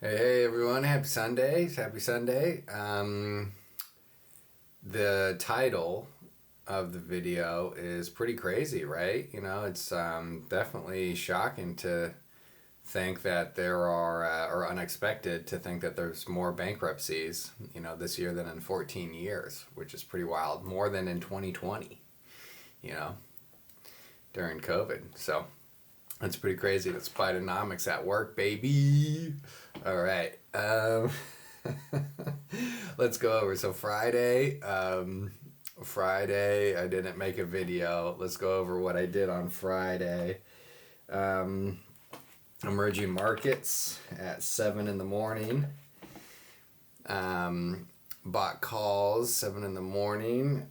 Hey everyone, happy Sunday. Happy Sunday. The title of the video is pretty crazy, right? It's definitely shocking to think that there are, or unexpected to think that there's more bankruptcies, this year than in 14 years, which is pretty wild. More than in 2020, you know, during COVID. So that's pretty crazy. That's Bidenomics at work, baby. All right. Let's go over. So Friday, I didn't make a video. Let's go over what I did on Friday. Emerging markets at 7 in the morning. Bought calls 7 in the morning.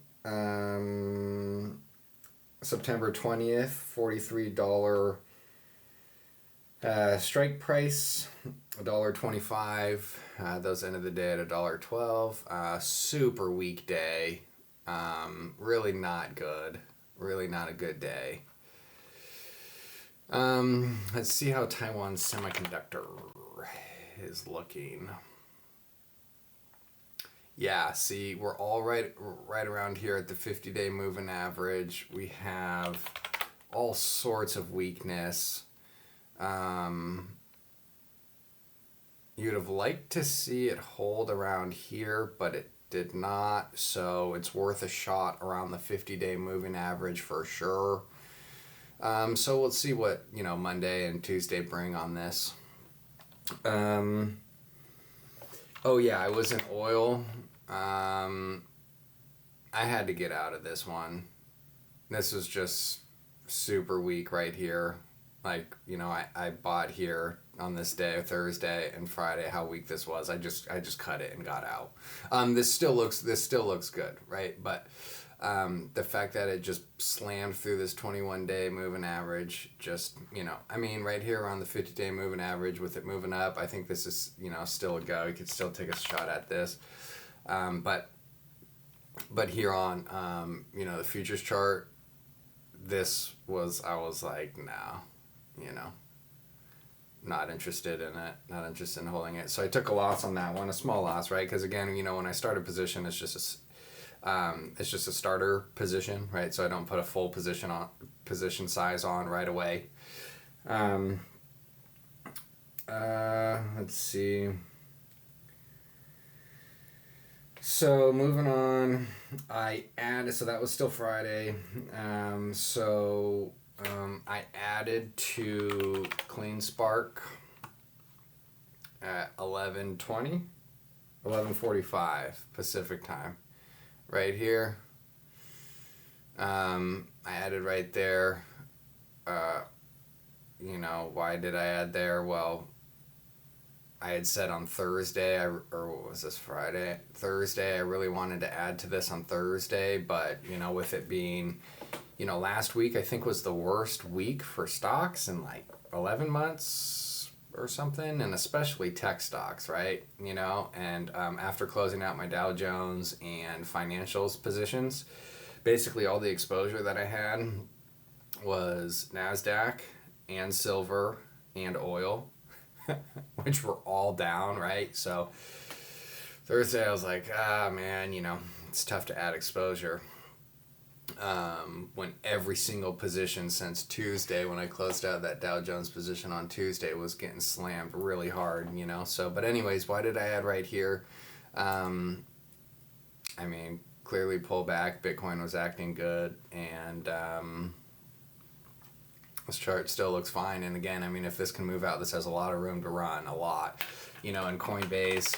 September 20th, $43 strike price, $1.25. Those ended the day at $1.12. Super weak day. Really not good. Really not a good day. Let's see how Taiwan Semiconductor is looking. Yeah, see, we're all right around here at the 50-day moving average. We have all sorts of weakness. You'd have liked to see it hold around here, but it did not, so it's worth a shot around the 50-day moving average for sure. So we'll see what, Monday and Tuesday bring on this. Oh yeah, I was in oil. I had to get out of this one. This was just super weak right here. Like, I bought here on this day, Thursday and Friday, how weak this was. I just cut it and got out. This still looks good, right? But the fact that it just slammed through this 21-day moving average, just, right here around the 50-day moving average with it moving up, I think this is, still a go. You could still take a shot at this. But here on, the futures chart, I was like, no, not interested in it, not interested in holding it. So I took a loss on that one, a small loss, right? Because again, when I start a position, it's just a starter position, right? So I don't put a full position size on right away. Let's see. So moving on, so that was still Friday. I added to Clean Spark at 11:45 Pacific time, right here. I added right there. Why did I add there? Well, I had said on Thursday, or what was this, Friday? Thursday, I really wanted to add to this on Thursday, but, with it being, last week I think was the worst week for stocks in like 11 months or something, and especially tech stocks, right? And after closing out my Dow Jones and financials positions, basically all the exposure that I had was NASDAQ and silver and oil. Which were all down, right? So Thursday I was like, man, it's tough to add exposure. When every single position since Tuesday, when I closed out that Dow Jones position on Tuesday, was getting slammed really hard, So, but anyways, why did I add right here? Clearly pull back. Bitcoin was acting good, and this chart still looks fine. And again, if this can move out, this has a lot of room to run, a lot. And Coinbase,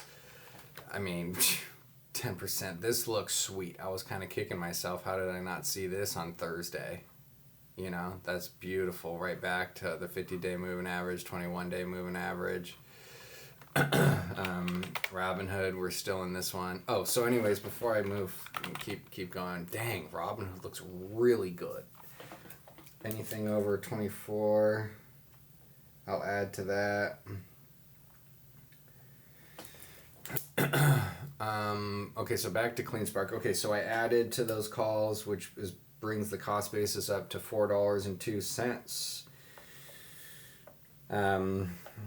10%. This looks sweet. I was kind of kicking myself. How did I not see this on Thursday? That's beautiful. Right back to the 50-day moving average, 21-day moving average. Robinhood, we're still in this one. Oh, so anyways, before I move, keep going. Dang, Robinhood looks really good. Anything over 24, I'll add to that. Okay, so back to Clean Spark. Okay, so I added to those calls, which brings the cost basis up to $4.02.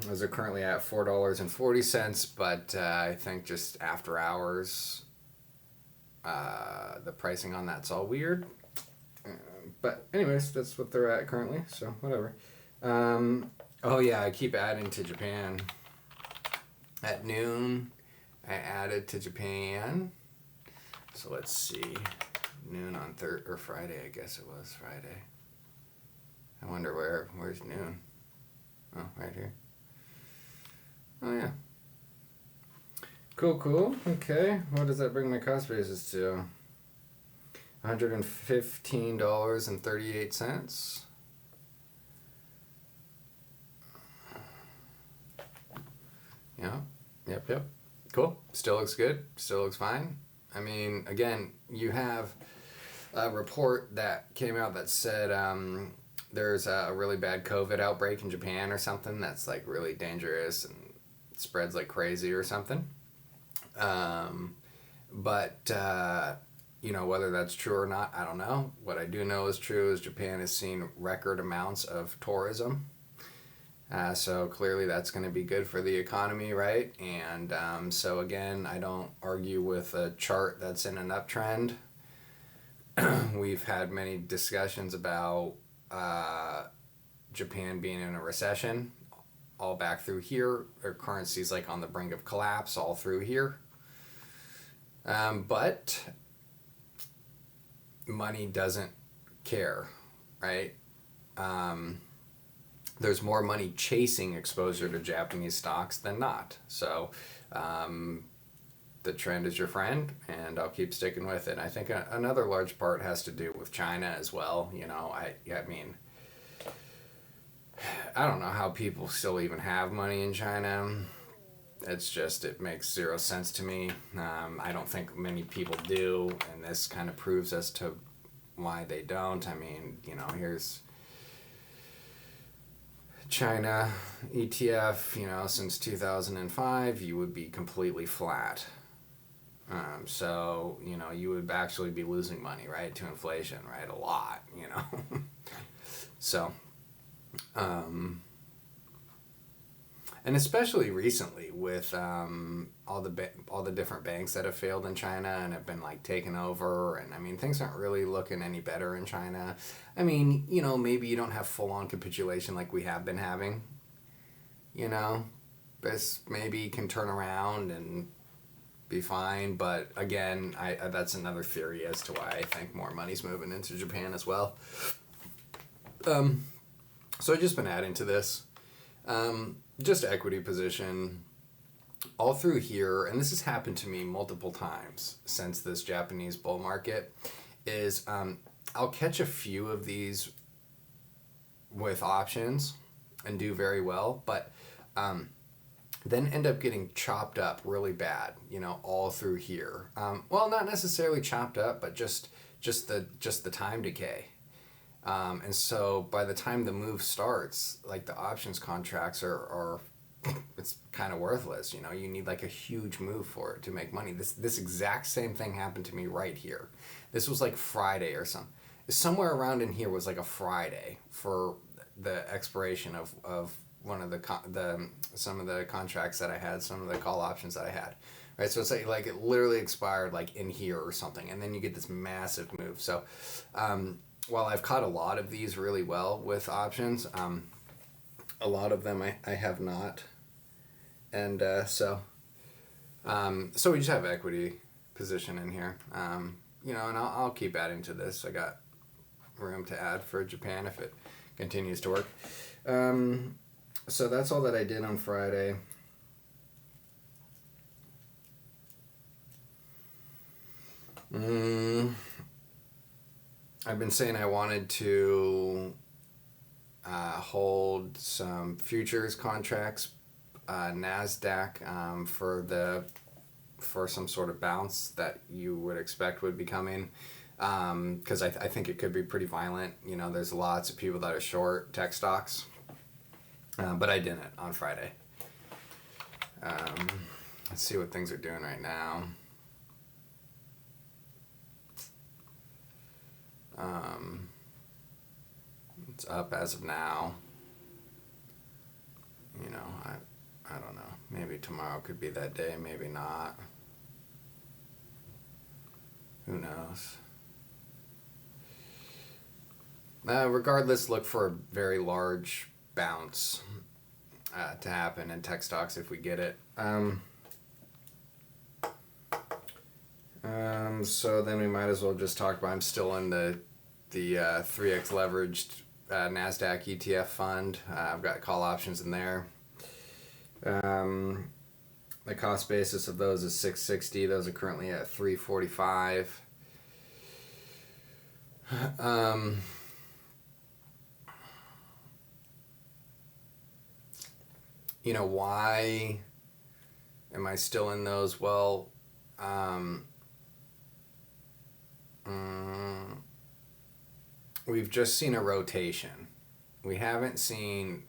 Those are currently at $4.40, but I think just after hours, the pricing on that's all weird. But anyways, that's what they're at currently, so whatever. Oh yeah, I keep adding to Japan. At noon, I added to Japan. So let's see. Noon on Friday, I guess it was Friday. I wonder where's noon? Oh, right here. Oh yeah. Cool. Okay, what does that bring my cost basis to? $115.38. Yeah. Yep. Cool. Still looks good. Still looks fine. I mean, again, you have a report that came out that said there's a really bad COVID outbreak in Japan or something that's like really dangerous and spreads like crazy or something. But whether that's true or not, I don't know. What I do know is true is Japan has seen record amounts of tourism. So clearly that's going to be good for the economy, right? And so again, I don't argue with a chart that's in an uptrend. We've had many discussions about Japan being in a recession, all back through here. Their currency's like on the brink of collapse all through here. But money doesn't care, right? There's more money chasing exposure to Japanese stocks than not. So the trend is your friend, and I'll keep sticking with it. I think another large part has to do with China as well. I mean, I don't know how people still even have money in China. It makes zero sense to me. I don't think many people do, and this kind of proves as to why they don't. I mean, here's China ETF, since 2005, you would be completely flat. So, you would actually be losing money, right, to inflation, right, a lot, So, and especially recently with all the different banks that have failed in China and have been like taken over, and I mean things aren't really looking any better in China. I mean, maybe you don't have full on capitulation like we have been having. This maybe can turn around and be fine, but again, I that's another theory as to why I think more money's moving into Japan as well. So I've just been adding to this. Just equity position all through here, and this has happened to me multiple times since this Japanese bull market, is I'll catch a few of these with options and do very well, but then end up getting chopped up really bad, all through here. Well, not necessarily chopped up, but just the time decay. And so by the time the move starts, like the options contracts are it's kind of worthless. You need like a huge move for it to make money. This exact same thing happened to me right here. This was like Friday or something. Somewhere around in here was like a Friday for the expiration of one of some of the contracts that I had, some of the call options that I had. Right, so it's like it literally expired like in here or something, and then you get this massive move. So while I've caught a lot of these really well with options, a lot of them I have not. And so we just have equity position in here. And I'll keep adding to this. I got room to add for Japan if it continues to work. So that's all that I did on Friday. I've been saying I wanted to hold some futures contracts, NASDAQ, for some sort of bounce that you would expect would be coming, because I think it could be pretty violent. There's lots of people that are short tech stocks, but I didn't on Friday. Let's see what things are doing right now. It's up as of now. you know, I don't know. Maybe tomorrow could be that day, maybe not. Who knows? Regardless, look for a very large bounce to happen in tech stocks if we get it. So then we might as well just talk about, I'm still in the 3x leveraged NASDAQ ETF fund. I've got call options in there. The cost basis of those is $660. Those are currently at $345. You know, why am I still in those? Well, we've just seen a rotation. We haven't seen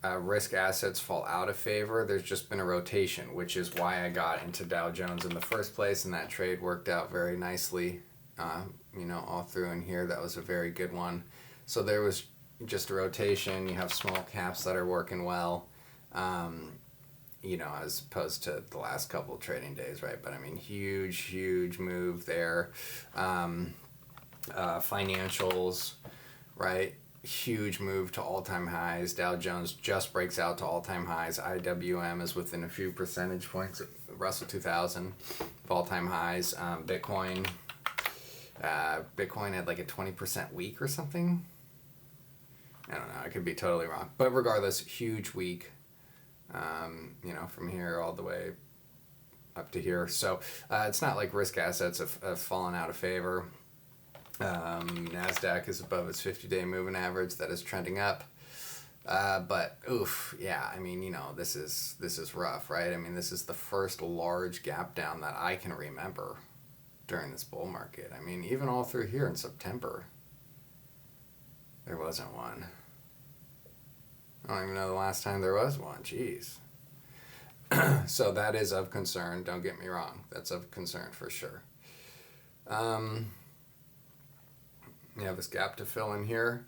risk assets fall out of favor. There's just been a rotation, which is why I got into Dow Jones in the first place, and that trade worked out very nicely, all through in here. That was a very good one. So there was just a rotation. You have small caps that are working well, as opposed to the last couple of trading days, right? But I mean, huge move there. Financials, right? Huge move to all-time highs. Dow Jones just breaks out to all-time highs. IWM is within a few percentage points of Russell 2000 of all-time highs. Bitcoin had like a 20% week or something. I don't know. I could be totally wrong. But regardless, huge week, from here all the way up to here. So it's not like risk assets have fallen out of favor. NASDAQ is above its 50-day moving average. That is trending up. But oof, yeah, I mean, this is rough, right? I mean, this is the first large gap down that I can remember during this bull market. I mean, even all through here in September, there wasn't one. I don't even know the last time there was one. Jeez. So that is of concern. Don't get me wrong. That's of concern for sure. You have this gap to fill in here.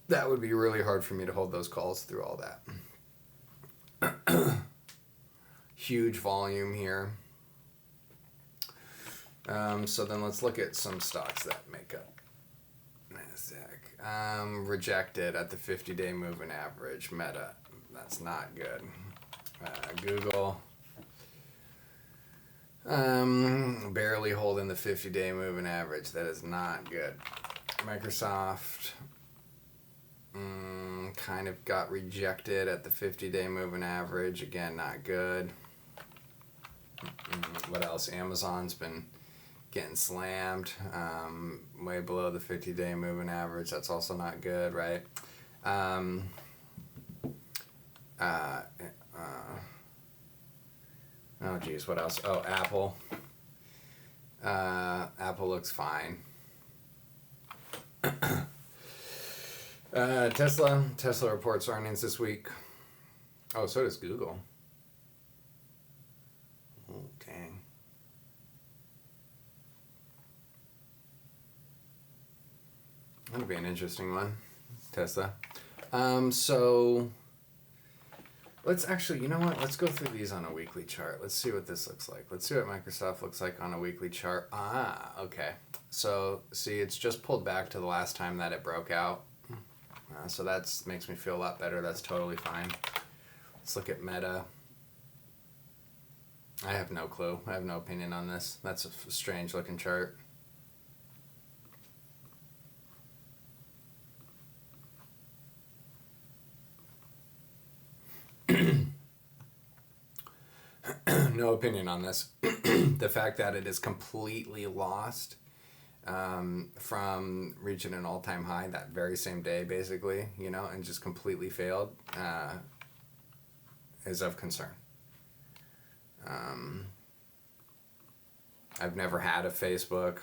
That would be really hard for me to hold those calls through all that. Huge volume here. So then let's look at some stocks that make up NASDAQ. Rejected at the 50-day moving average. Meta, that's not good. Google, barely holding the 50-day moving average. That is not good. Microsoft, kind of got rejected at the 50-day moving average. Again, not good. What else? Amazon's been getting slammed, way below the 50-day moving average. That's also not good, right? Oh geez, what else? Oh, Apple. Apple looks fine. Tesla reports earnings this week. Oh, so does Google. Oh, dang. That'll be an interesting one, Tesla. So let's actually, you know what? Let's go through these on a weekly chart. Let's see what this looks like. Let's see what Microsoft looks like on a weekly chart. Okay. So see, it's just pulled back to the last time that it broke out. So that makes me feel a lot better. That's totally fine. Let's look at Meta. I have no clue. I have no opinion on this. That's a strange looking chart. No opinion on this. The fact that it is completely lost from reaching an all-time high that very same day, basically, and just completely failed, is of concern. I've never had a Facebook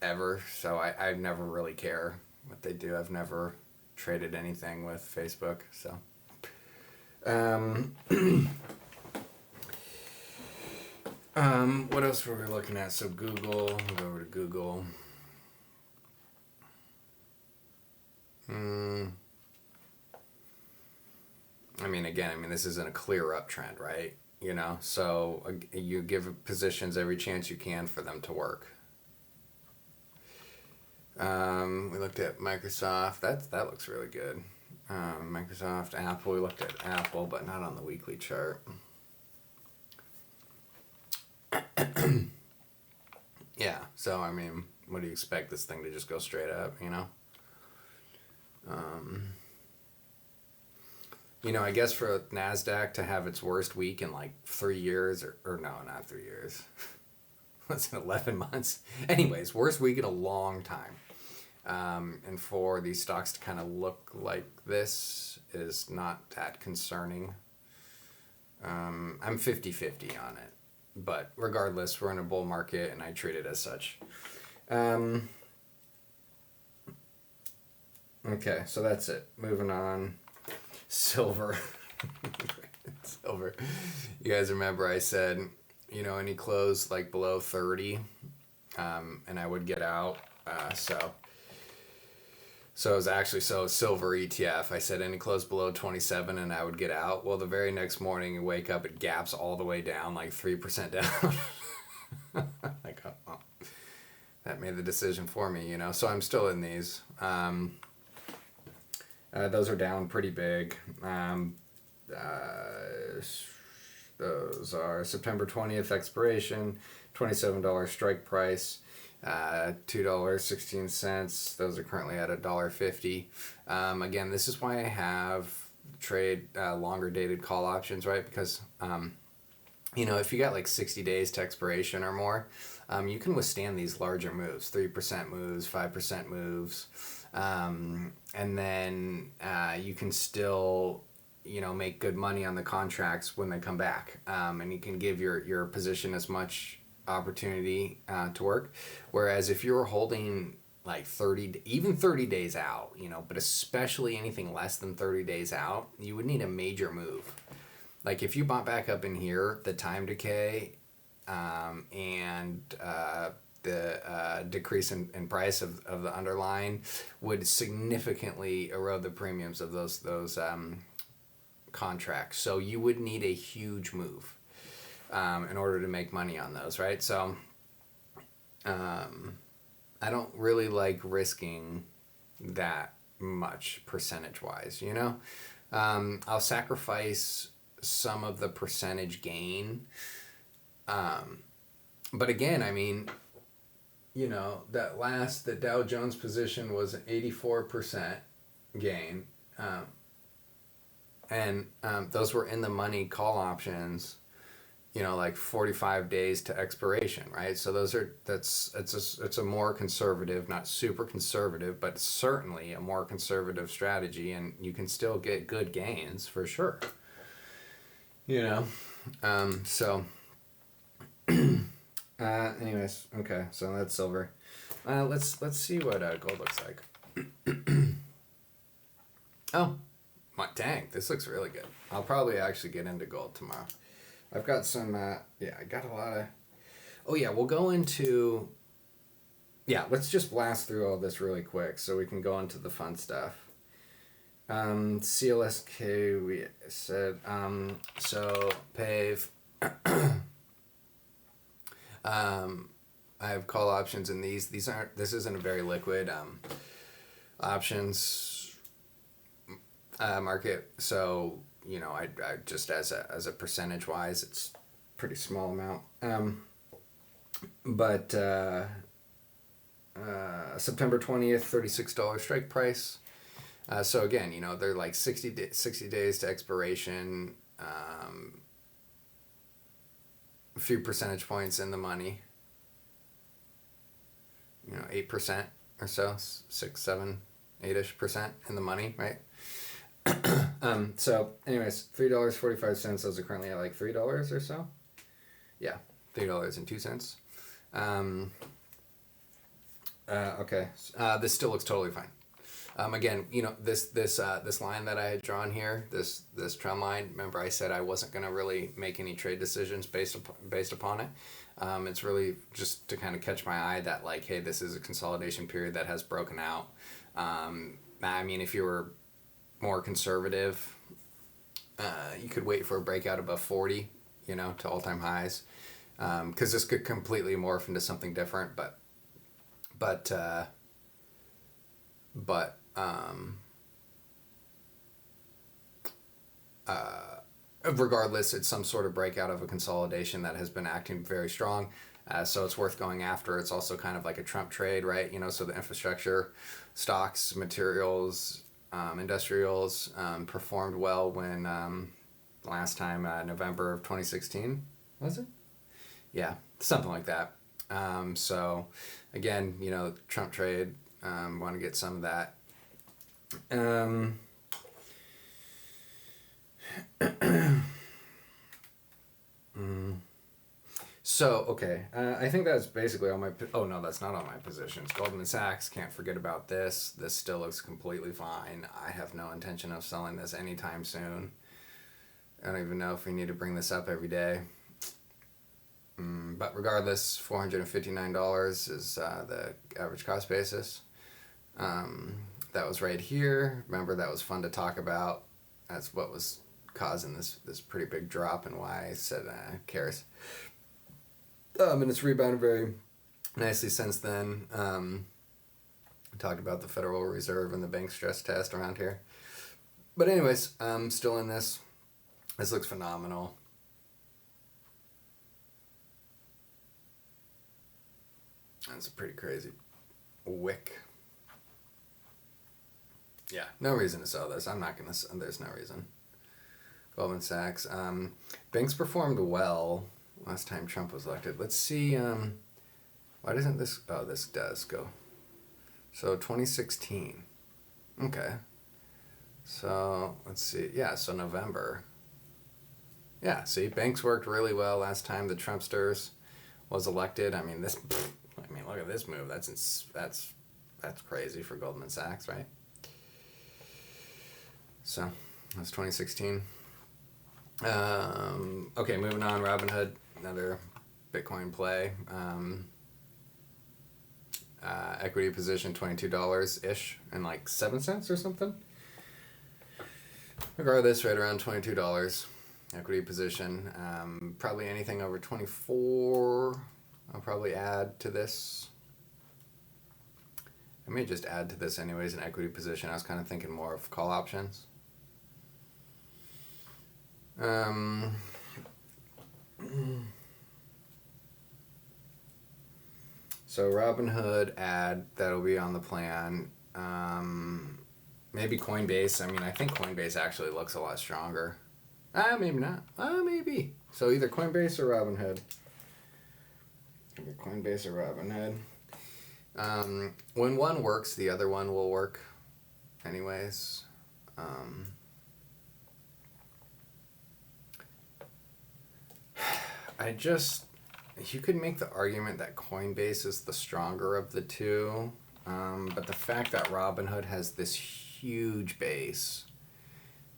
ever, so I never really care what they do. I've never traded anything with Facebook, so. What else were we looking at? So Google, we'll go over to Google. I mean, again, I mean, this isn't a clear uptrend, right? You know, so you give positions every chance you can for them to work. We looked at Microsoft. That looks really good. Microsoft, Apple. We looked at Apple, but not on the weekly chart. Yeah. So I mean, what do you expect this thing to just go straight up? You know. You know, I guess for NASDAQ to have its worst week in like 3 years, or no, not 3 years. Was it 11 months? Anyways, worst week in a long time. And for these stocks to kind of look like this is not that concerning. I'm 50-50 on it. But regardless, we're in a bull market and I treat it as such. Okay, so that's it. Moving on. Silver. Silver. You guys remember I said, you know, any close like below 30, and I would get out. So it was actually, silver ETF. I said any close below 27 and I would get out. Well, the very next morning you wake up, it gaps all the way down, like 3% down. Like, oh, that made the decision for me, you know. So I'm still in these. Those are down pretty big. Those are September 20th expiration, $27 strike price, $2.16. Those are currently at $1.50. Again, this is why I have trade longer dated call options, right? Because you know, if you got like 60 days to expiration or more, you can withstand these larger moves, 3% moves, 5% moves, and then you can still, you know, make good money on the contracts when they come back, and you can give your position as much opportunity to work. Whereas if you were holding like 30 days out, you know, but especially anything less than 30 days out, you would need a major move. Like if you bought back up in here, the time decay and the decrease in price of the underlying would significantly erode the premiums of those contracts. So you would need a huge move in order to make money on those, right? So I don't really like risking that much percentage-wise, you know? I'll sacrifice some of the percentage gain. But again, I mean, you know, the Dow Jones position was an 84% gain. And those were in the money call options, you know, like 45 days to expiration, right? So it's a more conservative, not super conservative, but certainly a more conservative strategy, and you can still get good gains for sure. You know, anyways, okay, so that's silver. Let's see what gold looks like. Oh, dang, this looks really good. I'll probably actually get into gold tomorrow. I've got some, I got a lot of, oh yeah, we'll go into, let's just blast through all this really quick so we can go into the fun stuff. CLSK, we said, so PAVE, I have call options in these. This isn't a very liquid, options, market. So, you know, I just as a percentage wise, it's pretty small amount. But September 20th, $36 strike price. So again, you know, they're like 60 days to expiration, a few percentage points in the money, you know, 8% or so, 6, 7, 8-ish% in the money, right? So anyways, $3.45, those are currently at like $3 or so. Yeah, $3.02. Okay, this still looks totally fine. Again, you know, this line that I had drawn here, this trend line, remember I said I wasn't going to really make any trade decisions based upon it. It's really just to kind of catch my eye that like, hey, this is a consolidation period that has broken out. I mean, if you were more conservative, You could wait for a breakout above 40, to all-time highs, because this could completely morph into something different. But regardless, it's some sort of breakout of a consolidation that has been acting very strong. So it's worth going after. It's also kind of like a Trump trade, right? So the infrastructure stocks, materials, industrials performed well when last time, November of 2016, was it? Yeah, something like that. So again, Trump trade, want to get some of that. So, okay, I think that's basically all my... Oh, no, that's not all my positions. Goldman Sachs, can't forget about this. This still looks completely fine. I have no intention of selling this anytime soon. I don't even know if we need to bring this up every day. But regardless, $459 is the average cost basis. That was right here. Remember, that was fun to talk about. That's what was causing this pretty big drop, and why I said cares. And it's rebounded very nicely since then. We talked about the Federal Reserve and the bank stress test around here. But anyways, I'm still in this. This looks phenomenal. That's a pretty crazy wick. Yeah, no reason to sell this. I'm not going to... There's no reason. Goldman Sachs. Banks performed well last time Trump was elected. Let's see, why doesn't this... Oh, this does go. So, 2016. Okay. So, let's see. Yeah, so November. Yeah, see, banks worked really well last time the Trumpsters was elected. I mean, look at this move. That's crazy for Goldman Sachs, right? So, that's 2016. Okay, moving on. Robinhood, another Bitcoin play. Equity position $22-ish and like 7 cents or something. Regardless, right around $22 equity position. Probably anything over 24 I'll probably add to this. I may just add to this anyways, an equity position. I was kind of thinking more of call options. So Robinhood ad, that'll be on the plan. Maybe Coinbase. I mean, I think Coinbase actually looks a lot stronger. Maybe not. Maybe. So either Coinbase or Robinhood. Either Coinbase or Robinhood. When one works, the other one will work anyways. You could make the argument that Coinbase is the stronger of the two, but the fact that Robinhood has this huge base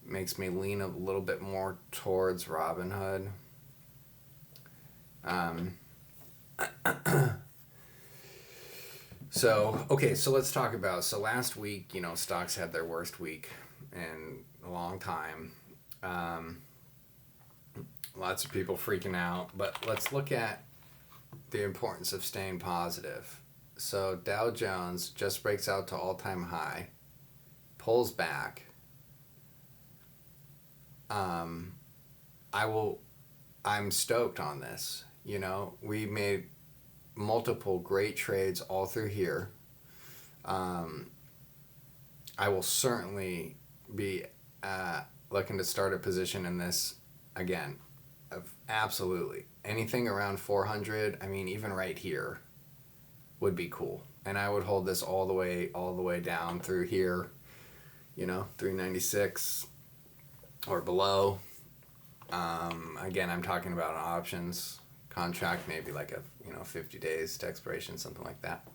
makes me lean a little bit more towards Robinhood. So let's talk about, last week, stocks had their worst week in a long time. Lots of people freaking out, but let's look at the importance of staying positive. So Dow Jones just breaks out to all-time high, pulls back. I'm stoked on this. We made multiple great trades all through here. I will certainly be looking to start a position in this again. Absolutely. Anything around 400, I mean, even right here would be cool. And I would hold this all the way down through here, 396 or below. Again, I'm talking about an options contract, maybe like a 50 days to expiration, something like that.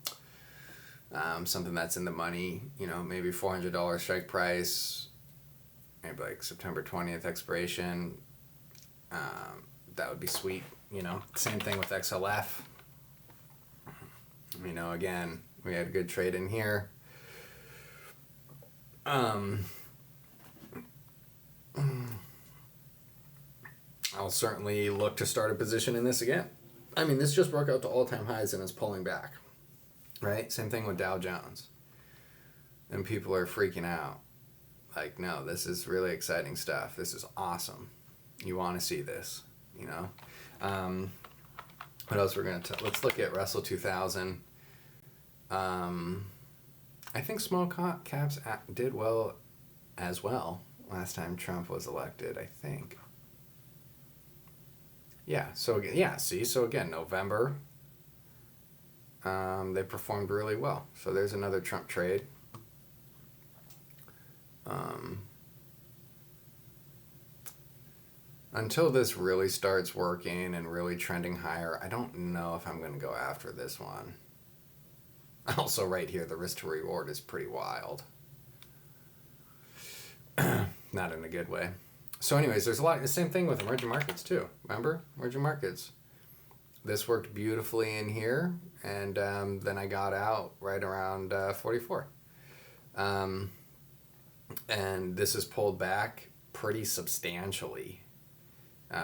Something that's in the money, maybe $400 strike price, maybe like September 20th expiration. That would be sweet. Same thing with XLF. Again, we had a good trade in here. certainly look to start a position in this again. I mean, this just broke out to all-time highs and is pulling back, right? Same thing with Dow Jones. And people are freaking out. Like, no, this is really exciting stuff. This is awesome. You want to see this, you know? What else we're going to... Let's look at Russell 2000. I think small caps did well as well last time Trump was elected, I think. Yeah, so again, November, they performed really well. So there's another Trump trade. Until this really starts working and really trending higher, I don't know if I'm going to go after this one. Also, right here, the risk to reward is pretty wild. Not in a good way. So anyways, there's a lot, the same thing with emerging markets too. Remember? Emerging markets. This worked beautifully in here, and then I got out right around 44. And this is pulled back pretty substantially,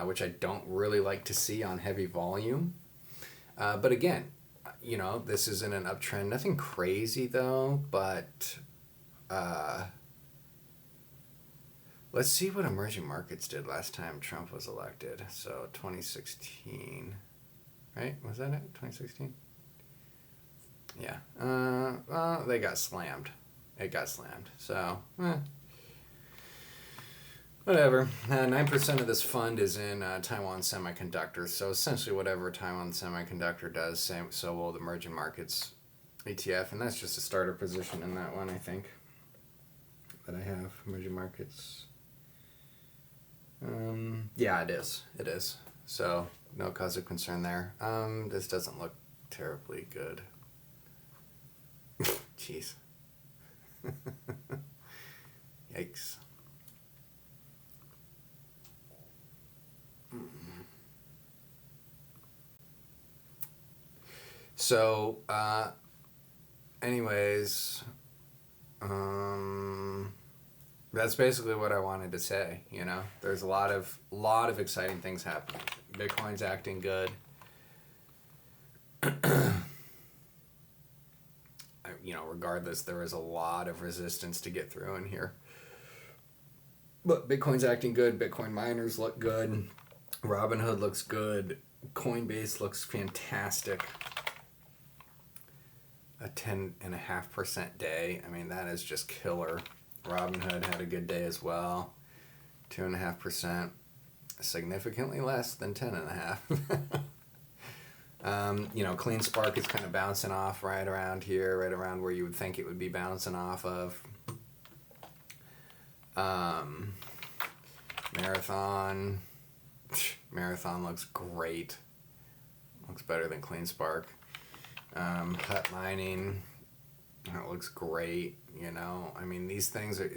which I don't really like to see on heavy volume. But again, you know, this is in an uptrend. Nothing crazy though, but let's see what emerging markets did last time Trump was elected. So 2016, right? Was that it? 2016? Yeah. They got slammed. It got slammed. So, whatever. 9% of this fund is in Taiwan Semiconductor. So essentially whatever Taiwan Semiconductor does, so will the emerging markets ETF. And that's just a starter position in that one, I think, that I have. Emerging markets. Yeah, it is. It is. So no cause of concern there. This doesn't look terribly good. Jeez. Yikes. So, anyways, that's basically what I wanted to say. You know, there's a lot of exciting things happening. Bitcoin's acting good. You know, regardless, there is a lot of resistance to get through in here. But Bitcoin's acting good. Bitcoin miners look good. Robinhood looks good. Coinbase looks fantastic. A 10.5% day. I mean, that is just killer. Robinhood had a good day as well. 2.5%. Significantly less than 10.5%. You know, Clean Spark is kind of bouncing off right around here, right around where you would think it would be bouncing off of. Marathon looks great. Looks better than Clean Spark. Hut Mining, that looks great. You know, I mean, these things are,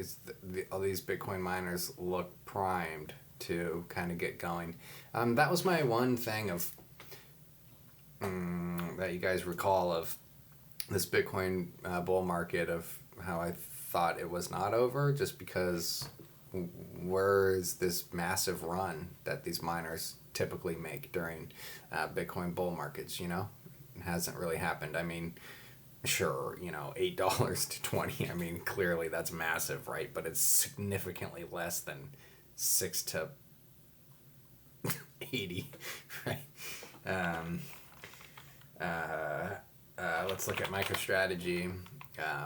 all these Bitcoin miners look primed to kind of get going. That was my one thing of that you guys recall of this Bitcoin bull market, of how I thought it was not over, just because where is this massive run that these miners typically make during Bitcoin bull markets, you know? It hasn't really happened. I mean, sure, you know, $8 to 20, I mean, clearly that's massive, right? But it's significantly less than 6 to 80, right? Let's look at MicroStrategy.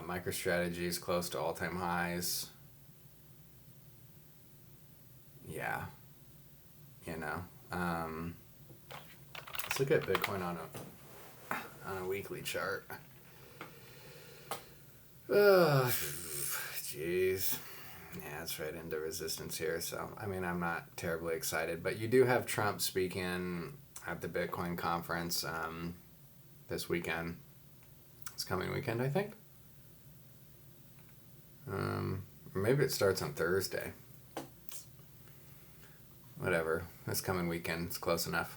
MicroStrategy is close to all-time highs. Yeah, you know. Let's look at Bitcoin on a weekly chart. Oh, jeez. Yeah, it's right into resistance here. So, I mean, I'm not terribly excited. But you do have Trump speaking at the Bitcoin conference this weekend. It's coming weekend, I think. Maybe it starts on Thursday. Whatever. This coming weekend. It's close enough.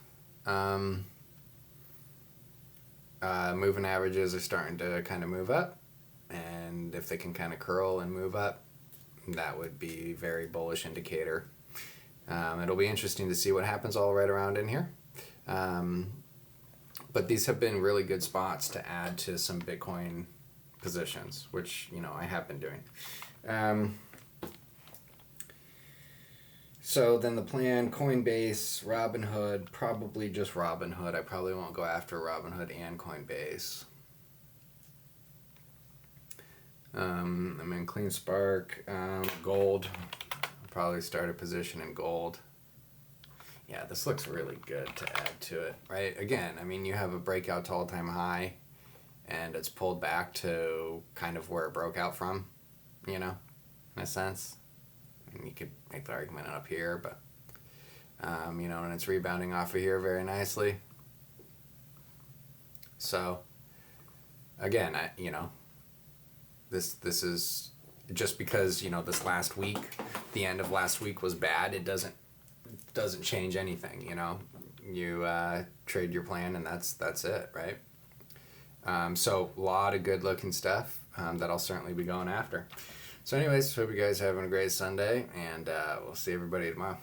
Moving averages are starting to kind of move up. And if they can kind of curl and move up, that would be a very bullish indicator. It'll be interesting to see what happens all right around in here. But these have been really good spots to add to some Bitcoin positions, which, I have been doing. So then the plan, Coinbase, Robinhood, probably just Robinhood. I probably won't go after Robinhood and Coinbase. I'm in Clean Spark, gold. I'll probably start a position in gold. Yeah, this looks really good to add to it, right? Again, you have a breakout to all-time high, and it's pulled back to kind of where it broke out from, in a sense. And you could make the argument up here, but, and it's rebounding off of here very nicely. So, again, this is just because, this last week, the end of last week was bad, it doesn't change anything. You trade your plan, and that's it, right? So a lot of good looking stuff that I'll certainly be going after. So anyways, hope you guys are having a great Sunday, and we'll see everybody tomorrow.